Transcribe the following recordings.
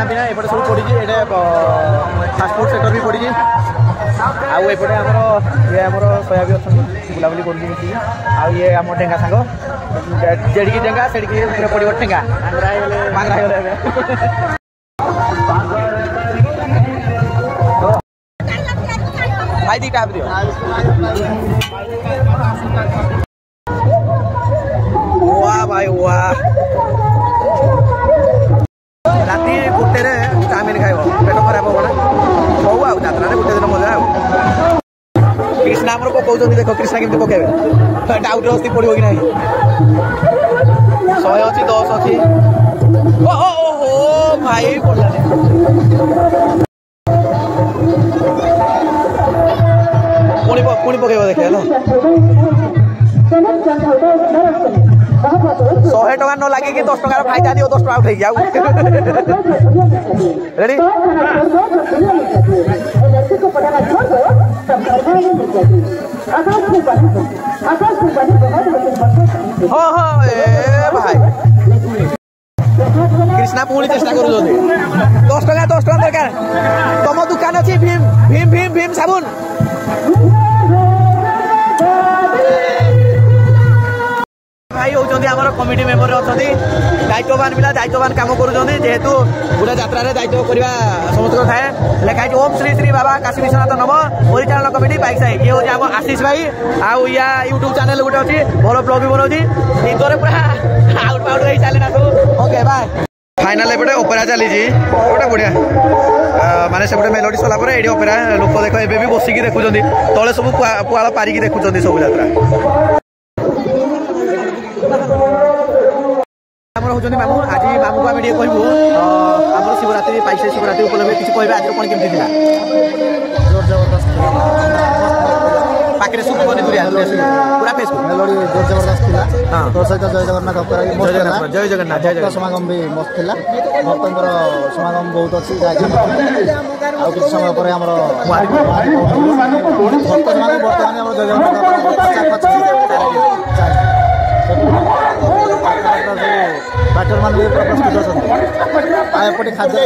खाना पीना एपटे सब पड़ी ये फास्टफुड सेक्टर भी पड़ी आउ एपटे आमर ये आमर सया भी अच्छा बुलाबुली कर ये आम ढेंगा सांग जेड़िकी ढेंगा से पड़ो ठेंगा मांगरा भाई दीटा वाह भाई वाह राति गोटे चाउमिन खाइब पेट खराब हम ना हूँ आ जात्रा गोटे दिन मजा कृष्णा आमर पकाउं देख कृष्णा केमती पकेबे डाउट अस्ति पड़ो कि ना 100 अच्छी 10 अच्छी ओहो भाई पड़ा पुणी पकेब देखे 100 टका न लगे कि 10 टकार फायदा दियो 10 टका उठे जाऊ रेडी हाँ हाँ ए भाई कृष्णा पुणी चेष्टा कर 10 टका दरकार तुम दुकान अच्छी भीम भीम भीम भीम साबुन भाई होती आम कमिटी मेम्बर अच्छा दायित्ववान पिला दायित्ववान काम करेतु गोटे जात्रा दायित्व करवा समस्त थाए लिखाई ओम श्री श्री बाबा काशी विश्वनाथ नव परिचालन कमिटी बाइक साई ये हूँ आम आशीष भाई आउ या यूट्यूब चैनल गोटे अच्छी भल ब्लग भी बनाऊँगी निदरे पूरा आउट पाउट हो चले ना सब ओके बाय फाइनाल एपटे ओपेरा चली गोटे बढ़िया माने से मेलोडी सरला ये ओपेरा लोक देख ए भी बसिकी देखुं तले सब पुआल पारिकी देखुं सब यात्रा मामू आज मामू को आम कहूँ आम शिवरात्रि पाइसे शिवरात्रि उपलक्षे किसी कह आज कौन केमती था पाखे सुख पूरा फेसबुक मेलोडी जोर जबरदस्त थी तो सहित जय जगन्नाथ जय जगन्नाथ जय जगन्नाथ समागम भी मस्त था भक्तर समागम बहुत अच्छी किसी समय पर बर्तमान जय जगन्नाथ बैटर मान भी प्रस्तुत अच्छे खाद्य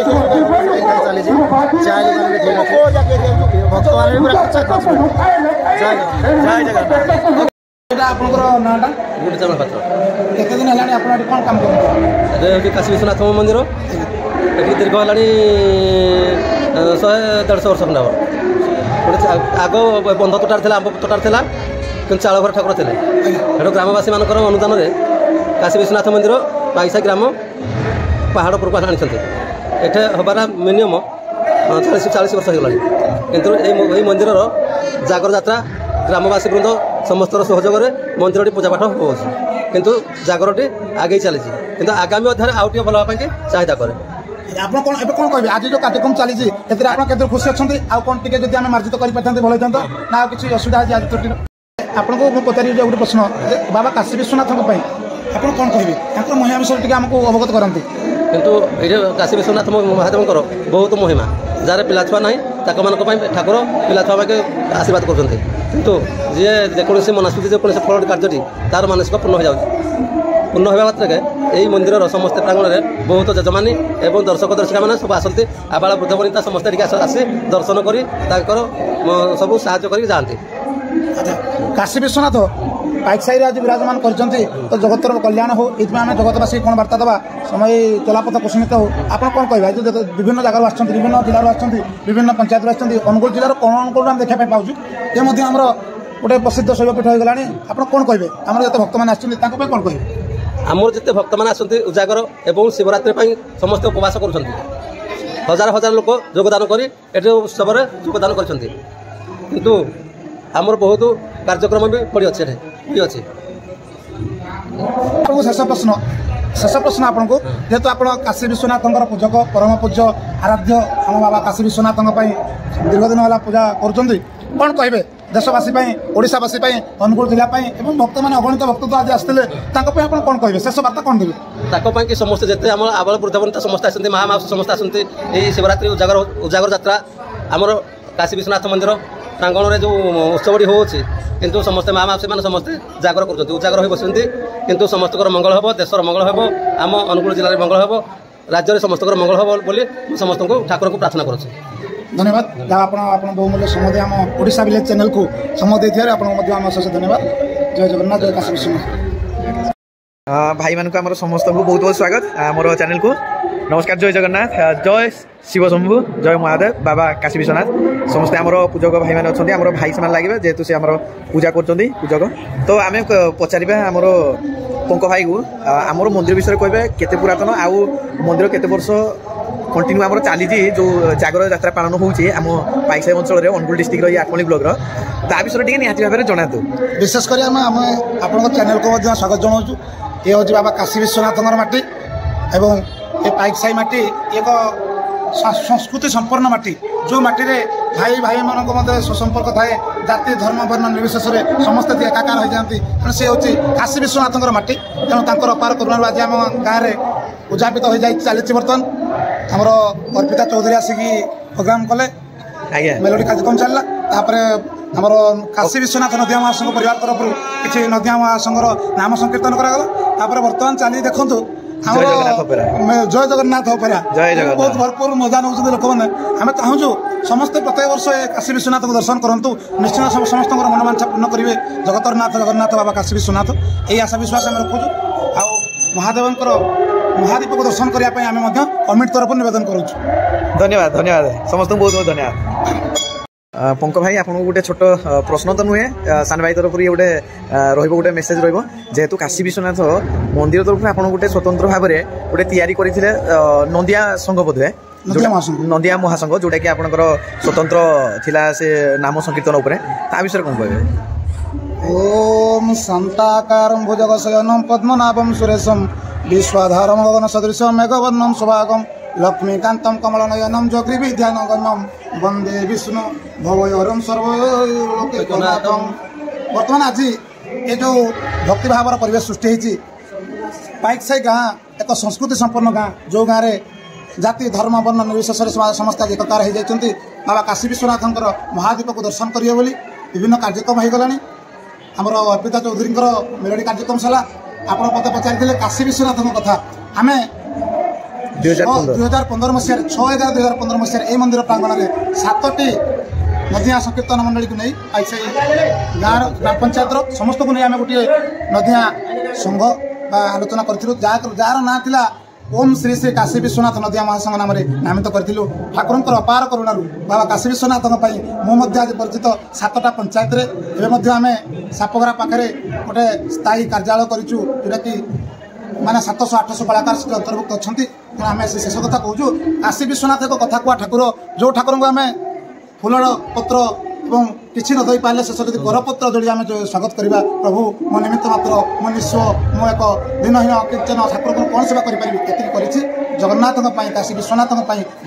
चली चाय भक्त मैंने पूरा जय जगन्नाथ नाटा गुंडीचरण पात्र केते दिन है कौन काम कर काशी विश्वनाथ मंदिर ये दीर्घ है 100-150 वर्ष खंडा गोटे आग बंध तोटार था आंब तोटार था कि चाल घर ठाकुर थे हेटू ग्रामवासी मान अनुदान में काशी विश्वनाथ मंदिर पाइसा ग्राम पहाड़ उपरको आनी एटे हबार मिनिमम 40 वर्ष हो किंतु यही मंदिर जागर यात्रा ग्रामवासी वृंद समस्त सहयोग में मंदिर पूजापाठ हो किंतु जागरटी आगे चली किंतु आगामी अध्याय आउ टे भल चाहिदा करे आप कौन कहे आज जो कार्यक्रम चली खुशी अच्छा आउ कौन टी आम मार्जित कर भल होता ना किसी असुविधा आज त्रुटि आपको मुझे पचारि गोटे प्रश्न बाबा काशी विश्वनाथ आप कौन कहे महिमा विषय टी आमको अवगत करते किंतु ये काशी विश्वनाथ महादेव बहुत महिमा जार पिला छुआ ना ठाकुर पिला छुआ के आशीर्वाद कर किंतु जी जेकोसी मनास्मृति जेकोसी फल कार्यटी तार मानसिक पूर्ण हो जाए पूर्ण होगा मात्र यही मंदिर समस्त प्रांगण में बहुत जजमानी और दर्शक दर्शिका मैंने सब आसती आबाल वृद्ध वनिता समस्त आसी दर्शन कर सब साहय कर जाती काशी विश्वनाथ पाइक साई आज विराजमान कर तो जगतर कल्याण हो ये आम जगतवासी कौन बार्ता देवा समय चलापथ कुसुमित हो आप कौन कह विभिन्न जगह विभिन्न जिलार विभिन्न पंचायत अनुगुल जिलार कौन कौन आम देखा पाऊँ ये गोटे प्रसिद्ध शैवपीठ हो गला आप कौन कहे आम जो भक्त मैंने आसमें कौन कहे आमर जिते भक्त मैंने आसती उजागर और शिवरात्रि समस्त उपवास कर हजार हजार लोक योगदान कर उत्सव योगदान कर किंतु आमर बहुत कार्यक्रम भी पड़ी अच्छे अच्छे शेष प्रश्न आपको जेहेतु आप काशी विश्वनाथ पूजक परम पूज्य आराध्य आम बाबा काशी विश्वनाथ दीर्घ दिन है पूजा कर कौन कहे देशवासी ओडावासी अनुगुल जिला भक्त मैंने अगणित भक्त तो आज आसते आप कौन कहे शेष बार्ता कौन देवे ताकि समस्त जिते आम आबाल वृद्ध वनिता समस्त आसती महामाउसी समस्त आसती शिवरात्रि उजागर यात्रा आमर काशी विश्वनाथ मंदिर प्रांगण में जो उत्सवटी हो किंतु समस्त महामाउसी मैंने समस्ते जागर कर उजागर हो बसती किंतु समस्त मंगल हम देशर मंगल हम आम अनुगुल जिले मंगल हम राज्य समस्त मंगल हम बोली समस्त ठाकुर को प्रार्थना करुँ। धन्यवाद जहाँ आप बहुमूल्य समय आम ओडिशा विलेज चैनल को समय देथिबार आपको आम शेष धन्यवाद। जय जगन्नाथ जय काशी विश्वनाथ। भाई मान को समस्त को बहुत बहुत स्वागत मोर चैनल को। नमस्कार जय जगन्नाथ जय शिव शंभु जय महादेव बाबा काशी विश्वनाथ समस्ते आमर पूजक भाई मैंने अच्छा आम भाई से लगे जेहेतु सी आम पूजा कर पूजक तो आम पचारा आमर पंक भाई को आमर मंदिर विषय कहे केते पुरातन आउ मंदिर केते वर्ष कंटिन्यू आम चली जो जागर यात्रा पालन होची आम पाइकसाई अंचल अनुगुल डिस्ट्रिक्ट ये आठमली ब्लॉक ता विषय टी निहाती भाव में जनातु। विशेषकर आप चैनल को स्वागत जनाऊँ। ये हूँ बाबा काशी विश्वनाथ माटी एवं ये पाइकसाई माटी एक संस्कृति संपन्न माटी जो माटी रे भाई भाई मान मध्य सुसंपर्क थाए जाति धर्म वर्ण निर्विशेष समस्त एकाकार हो जाती तेणु सी हूँ काशी विश्वनाथ माटी तेणु तर अपार करुणा आज आम गाँव में उजापित हो जाए चली बर्तमान आमर अर्पिता चौधरी आसिक प्रोग्राम कले मेलोडी कार्यक्रम चलला आमर काशी विश्वनाथ नदिया महासंघ परिवार तरफ किसी नदिया महासंघर नाम संकीर्तन करागला बर्तमान चली देखु जय जगन्नाथ ओपेरा बहुत भरपूर मजा नौ लोक मैंने आम चाहूँ समस्ते प्रत्येक वर्ष काशी विश्वनाथ को दर्शन करूँ निश्चित समस्त मनोवांछा पूर्ण करेंगे जगतरनाथ जगन्नाथ बाबा काशी विश्वनाथ यही आशा विश्वास आम रखुचु आ महादेवंकर महादीप को दर्शन करने आम कमिटी तरफ निवेदन करूँ। धन्यवाद धन्यवाद समस्त बहुत बहुत धन्यवाद। पंक भाई आपको गोटे छोट प्रश्न तो नुहे सान भाई तरफ ये गोटे गोटे मेसेज जेहेतु काशी विश्वनाथ मंदिर तरफ आप गोटे स्वतंत्र भाव में गोटे तैयारी करते नंदिया संघ बोधे नंदिया महासंघ जोटा कि आपंकर स्वतंत्र थिला से नाम संकीर्तन उपरे ता विषय कौन कहे। ओम शांताकारं भुजगशयनं पद्मनाभं सुरेशं विश्वाधारं गगन सदृशं मेघवर्णं सुभागं लक्ष्मीकान्तं कमलनयनं जोग्रीविद्यानगम्यं वंदे विष्णु भवयहरं सर्वलोकैकनाथं। बर्तमान आज ये जो भक्ति भाव परिवेश सृष्टि होती पाइकसाई गाँ एक संस्कृति संपन्न गाँ जो गाँव में जाति धर्म वर्ण निर्विशेष समस्त एकाकार हो जाती बाबा काशी विश्वनाथंकर महादीप को दर्शन करिए बोली विभिन्न कार्यक्रम हो गलानी आमर अर्पिता चौधरी मेलोडी कार्यक्रम सला आप मत पचारि काशी विश्वनाथ कथा आम 2015 मसीह 6/11/2015 मसीह यह मंदिर प्रांगण में 7टी नदिया संकीर्तन मंडली को नहीं पाइकसाई गाँव ग्राम पंचायत समस्त को नहीं आम गोटे नदिया संघ आलोचना करूँ जार ना था ओम श्री श्री काशी विश्वनाथ नदिया महासंघ नाम नामित करूँ। ठाकुर अपार करुणा बाबा काशी विश्वनाथ मुझे आज परिचित 7टा पंचायत रे आम सापगरा पाखे गोटे स्थायी कार्यालय करूँ जोटा कि माने 700-800 कलाकार अंतर्भुक्त अच्छा आम शेष कथा कहूँ काशी विश्वनाथ एक कथा कुआ ठाकुर जो ठाकुर को आम फूल पत्र और किसी न दई पारे शेष यदि गरपत्र जोड़ी आम स्वागत करवा प्रभु मो निमित्त मात्र मो निस्व मो एक दिनहीन किचन ठाकुर को कौन सेवा करी जगन्नाथ काशी विश्वनाथ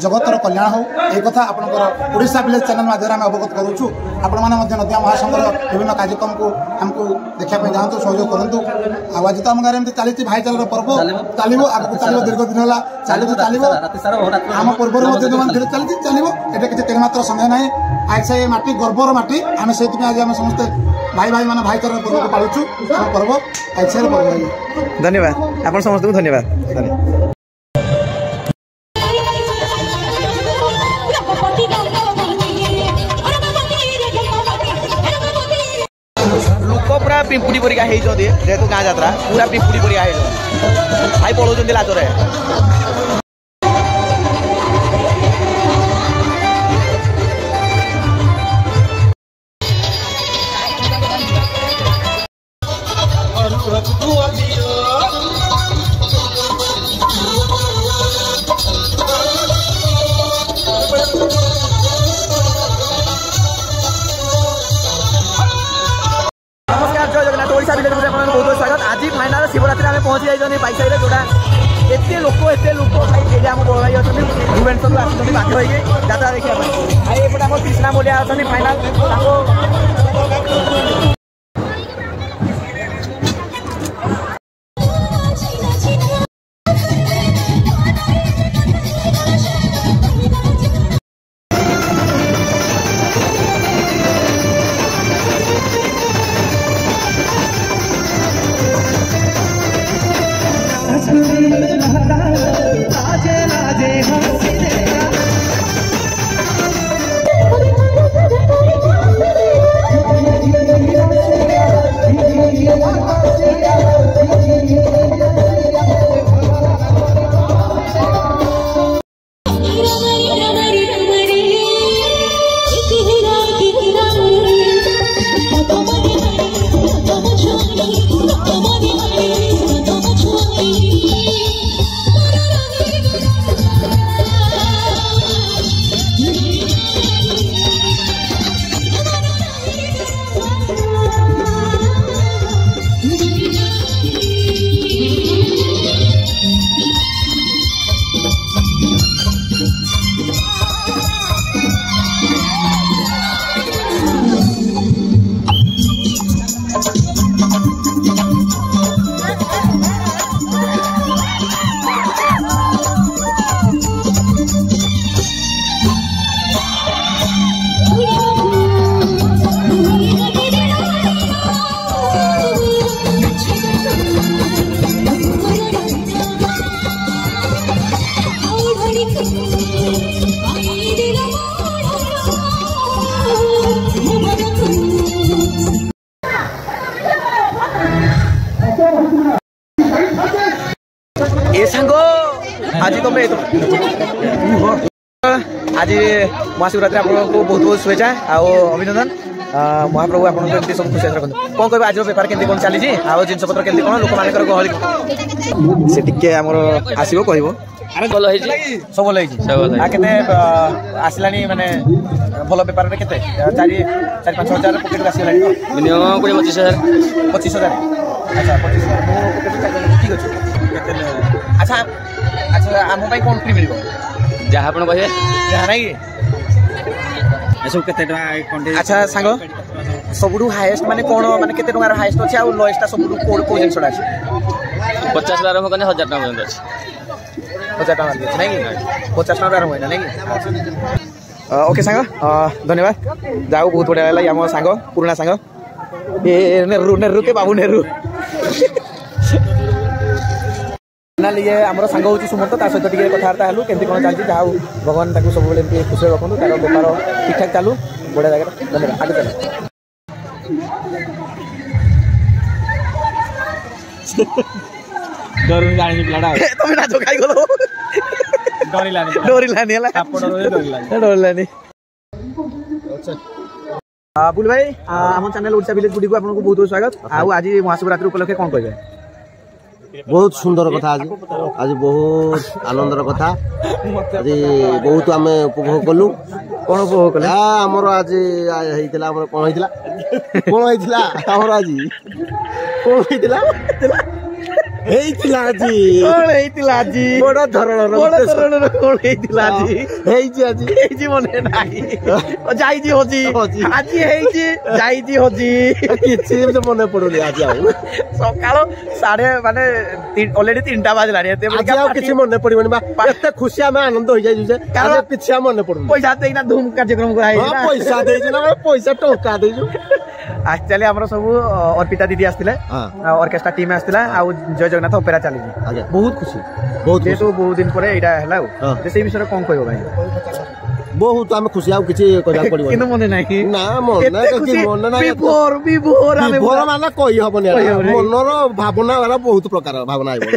जगतर कल्याण हो यह कथा आपंकर ओडिशा विलेज चैनल माध्यम आम अवगत करूँ। आपण मैंने नदिया महासंघर विभिन्न कार्यक्रम को आमको देखापी जातु सहयोग करूँ। आज तो आम गाँव में चली भाईचार पर्व चलो आगे चलो दीर्घ दिन है चलो आम पूर्व चलती चलो ये किसी टेमात्र सन्देह ना पाइकसाई माटी गर्वर माटी आम से आज आम समस्ते भाई भाई मान भाईचार पर्व को पालुचु पर्व पाइकसाई पर्व। धन्यवाद आप समस्त को धन्यवाद। पूरा पिंपुड़ी परिका जेहेतु गाँ यात्रा पूरा पिंपुड़ी परिका भाई पड़ों लाजरे बहुत स्वागत। आज फाइनाल शिवरात्रि आम पहुंची जाइए पाइकसाई जोड़ा एत लोक भाई आम बड़ भाई अच्छे भुवनेश्वर आसुँच बाध्य हो यात्रा देखा भाई एपटे आम कृष्णा मोलिया अच्छा फाइनाल आज ए सांग आज तुम आज महाशिवरात्रि आपको बहुत बहुत शुभेच्छा आउ अभिनंदन महाप्रभु आप सब खुशी रखते कौन कह आज बेपार केमती कौन चली आउ जिन पत्र केमती कौन लोक मान गहली से टिके आमर आसो कह सब भल केते आसला माने भल बेपार में केते 4-5 हजार पकेट आसला मिनिमम 25,000 अच्छा 25,000 ठीक अच्छे अच्छा अच्छा आम कौन फ्री मिल जहाँ आप कहे जहाँ ना कि अच्छा सांग सबुठू हाएस्ट माने कौन माने केते टंकार हाएस्ट अच्छे आ लोएस्ट सबुठू को जिनसटा अच्छे 50 आरंभ करने 1000 टका पर्यंत अच्छे 50 टका ना कि 50 टका आरंभ है ना कि ओके सांग धन्यवाद जाओ बहुत बढ़िया लगे आम सांग पुराना सांग ए नेहरू नेहरू के बाबू नेहरू ये आम सांग हूँ सुमंत ता सहित कथबार्ता हलु केमती कौन चलती जहाँ भगवान सब खुशी रखु तार बेपार ठीक ठाक चालू बढ़िया जगह धन्यवाद आगे चल तुम नाच खाई गल डरलानी बुल भाई आम चैनल ओडिशा विलेज गुडी को आपको बहुत बहुत स्वागत आज महाशिवरात्रि उपलक्षे कौन कहे बहुत सुंदर कथा आज बहुत आनंदर कथा आज बहुत आम उपभोग कलु कौन उपभोग कले आमर आज कौन आज बड़ धरण मने नाही जाइजी होजी आज किसी मन पड़ुनी आज सकाळ साढ़े माने ऑलरेडी 3टा बाजला किसी मन पड़ोनी एते खुशी आम आनंद हो जाए किसी मन पड़ो पैसा देना धूम कार्यक्रम पैसा पैसा टंका दे एक्चुअली आमर सब अर्पिता दीदी आसते ऑर्केस्ट्रा टीम आसला जय जगन्नाथ ओपेरा चली बहुत खुशी जेहेतु बहुत दिन पर यहाँ से विषय कौन कह भाई बहुत आम खुशी आउ किछि कजा पड़िबो किनो मने नाही ना मन नाही विभोर माने कहि हबनी मनर भावना वाला बहुत प्रकार भावना आइबो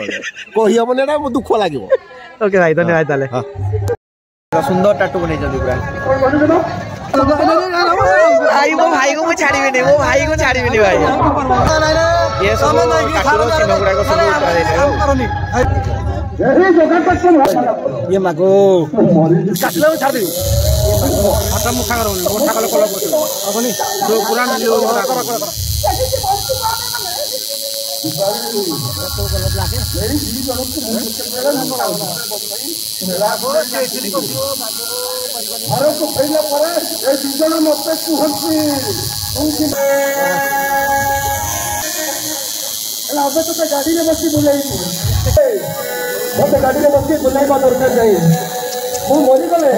कहि हबनी एटा दुख लागिबो ओके भाई धन्यवाद ताले सुंदर टाटू बनै जल्दी पूरा भाई वो भाई को मैं छाड़ी नहीं वो भाई को छाड़ी नहीं भाई ये सब काटुरो सिनो गुडा को सब ये मागो काटलो छाड़ दे हाथ मुखा करो मोटा कल कल अपनी जो पुरान वीडियो भारत फैला पर ए दुजन मते कुहंती एला अब तो गाड़ी में बसी बुलाई मते गाड़ी में बसी बुलाई बा दरकार नहीं मु मरि गले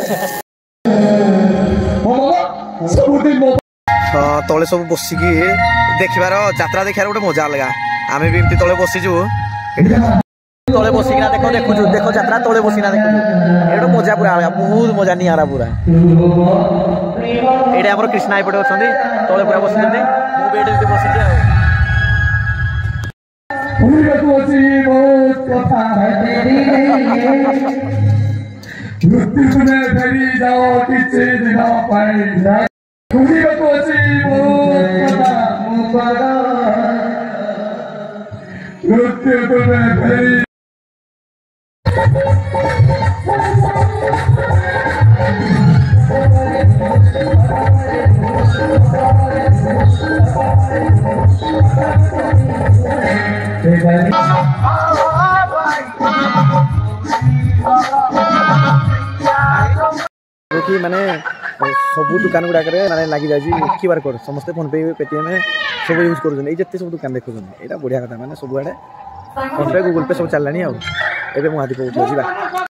तले सब बसिकी देखिबार यात्रा देखार गोटे मजा लगा आमे भी एमती तले बसिजु तले बसिकिना देखो देखो देखो यात्रा तले बसिना देखो एटा मजा पूरा बहुत मजा नहीं आरा पूरा एटा हमर कृष्णा एपटे अछंदी तले पूरा बसिजंदी मु बेड एमती बसिची आ भूल को सी बहुत कथा है तेरी मृत्यु में फेरी जाओ किसी दिन पाए भूल को सी बहुत कथा मुबरा मृत्यु में फेरी कि माने सब दुकान गुड़ाक माने लगी जाए क्यूआर कोड समस्त फोन पे पेटीएम सब यूज कर जिते सब दुकान देखुन यहाँ बढ़िया कथा माने सब आड़े फोन पे गूगल पे सब चललानी आ महादीप उठी